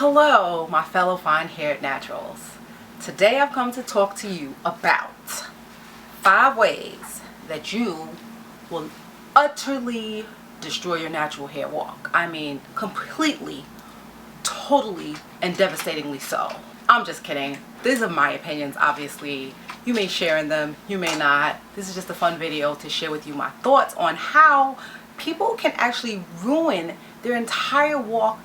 Hello, my fellow fine-haired naturals. Today I've come to talk to you about 5 ways that you will utterly destroy your natural hair walk. I mean, completely, totally, and devastatingly so. I'm just kidding. These are my opinions, obviously. You may share in them, you may not. This is just a fun video to share with you my thoughts on how people can actually ruin their entire walk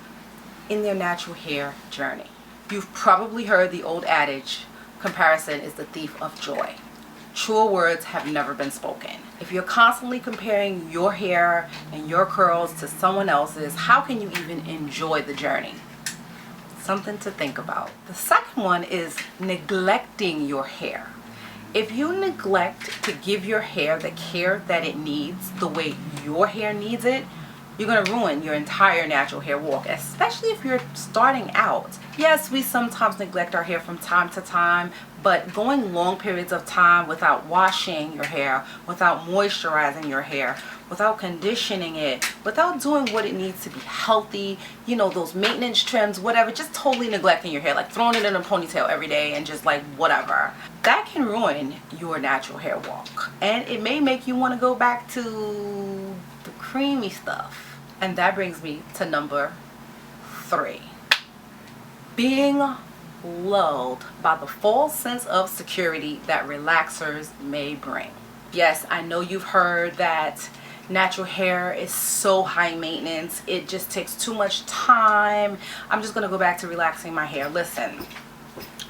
in their natural hair journey. You've probably heard the old adage, comparison is the thief of joy. Truer words have never been spoken. If you're constantly comparing your hair and your curls to someone else's, how can you even enjoy the journey? Something to think about. The second one is neglecting your hair. If you neglect to give your hair the care that it needs, the way your hair needs it, you're going to ruin your entire natural hair walk, especially if you're starting out. Yes, we sometimes neglect our hair from time to time, but going long periods of time without washing your hair, without moisturizing your hair, without conditioning it, without doing what it needs to be healthy, you know, those maintenance trims, whatever, just totally neglecting your hair, like throwing it in a ponytail every day and just like whatever. That can ruin your natural hair walk. And it may make you want to go back to the creamy stuff. And that brings me to number 3. Being lulled by the false sense of security that relaxers may bring. Yes, I know you've heard that natural hair is so high maintenance. It just takes too much time. I'm just going to go back to relaxing my hair. Listen,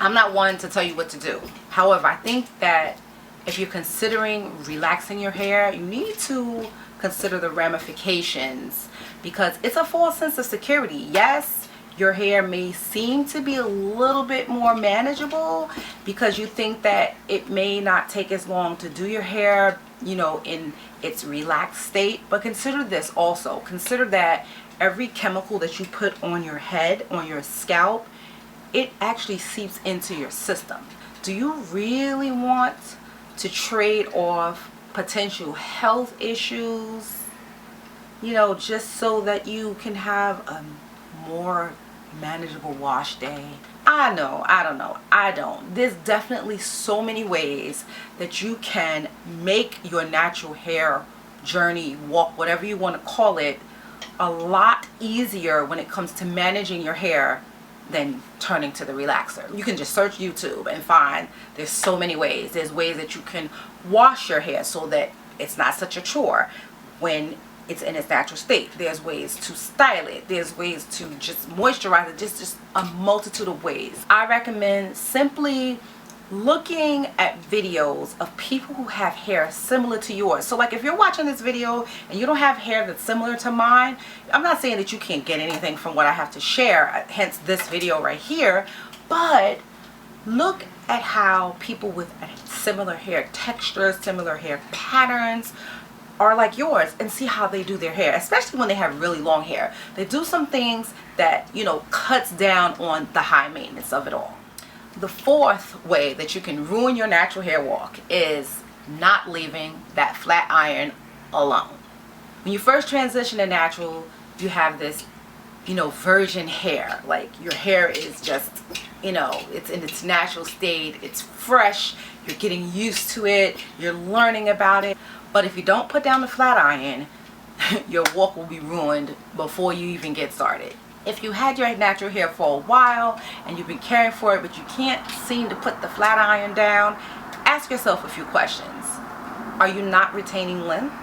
I'm not one to tell you what to do. However, I think that if you're considering relaxing your hair, you need to consider the ramifications, because it's a false sense of security. Yes, your hair may seem to be a little bit more manageable because you think that it may not take as long to do your hair, you know, in its relaxed state. But consider this also. Consider that every chemical that you put on your head, on your scalp, it actually seeps into your system. Do you really want to trade off potential health issues, you know, just so that you can have a more manageable wash day? I don't. There's definitely so many ways that you can make your natural hair journey, walk, whatever you want to call it, a lot easier when it comes to managing your hair than turning to the relaxer. You can just search YouTube and find there's so many ways. There's ways that you can wash your hair so that it's not such a chore when it's in its natural state. There's ways to style it. There's ways to just moisturize it. Just a multitude of ways. I recommend simply looking at videos of people who have hair similar to yours. So like if you're watching this video and you don't have hair that's similar to mine, I'm not saying that you can't get anything from what I have to share, hence this video right here, but look at how people with similar hair textures, similar hair patterns are like yours, and see how they do their hair, especially when they have really long hair. They do some things that, you know, cuts down on the high maintenance of it all. The 4th way that you can ruin your natural hair walk is not leaving that flat iron alone. When you first transition to natural, you have this, you know, virgin hair. Like your hair is just, you know, it's in its natural state, it's fresh, you're getting used to it, you're learning about it. But if you don't put down the flat iron, your walk will be ruined before you even get started. If you had your natural hair for a while and you've been caring for it, but you can't seem to put the flat iron down, ask yourself a few questions. Are you not retaining length?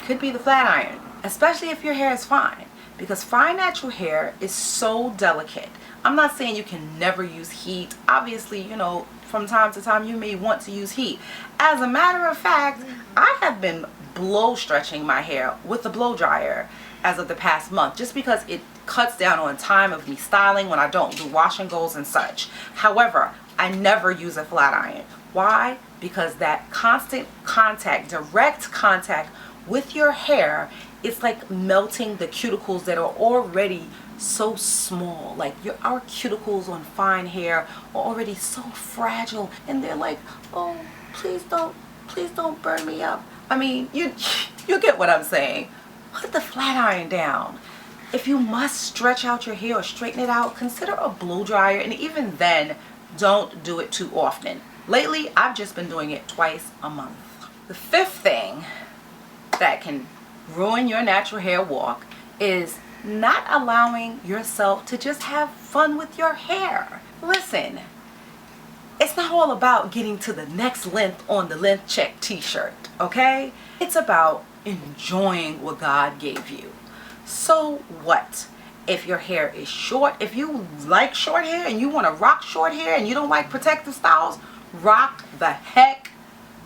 Could be the flat iron, especially if your hair is fine, because fine natural hair is so delicate. I'm not saying you can never use heat. Obviously, you know, from time to time you may want to use heat. As a matter of fact, I have been blow stretching my hair with a blow dryer as of the past month, just because it cuts down on time of me styling when I don't do wash and goes and such. However, I never use a flat iron. Why? Because that constant contact, direct contact with your hair, it's like melting the cuticles that are already so small. Like our cuticles on fine hair are already so fragile, and they're like, oh, please don't burn me up. I mean, you get what I'm saying. Put the flat iron down. If you must stretch out your hair or straighten it out, consider a blow dryer, and even then, don't do it too often. Lately, I've just been doing it twice a month. The fifth thing that can ruin your natural hair walk is not allowing yourself to just have fun with your hair. Listen, it's not all about getting to the next length on the length check t-shirt, okay? It's about enjoying what God gave you. So what? If your hair is short, if you like short hair and you want to rock short hair and you don't like protective styles, rock the heck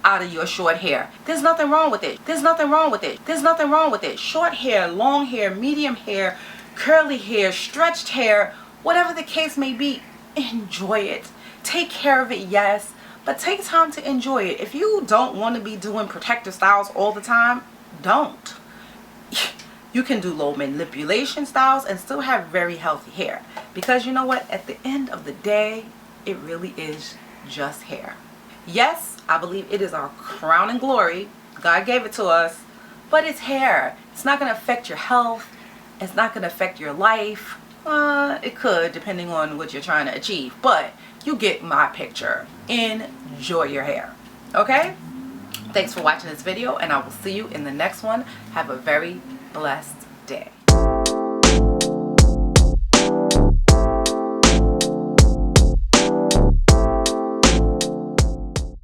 out of your short hair. There's nothing wrong with it. There's nothing wrong with it. There's nothing wrong with it. Short hair, long hair, medium hair, curly hair, stretched hair, whatever the case may be, enjoy it. Take care of it, yes, but take time to enjoy it. If you don't want to be doing protective styles all the time, don't. You can do low manipulation styles and still have very healthy hair. Because you know what? At the end of the day, it really is just hair. Yes, I believe it is our crown and glory. God gave it to us. But it's hair. It's not going to affect your health. It's not going to affect your life. It could, depending on what you're trying to achieve. But you get my picture. Enjoy your hair. Okay? Thanks for watching this video, and I will see you in the next one. Have a very blessed day.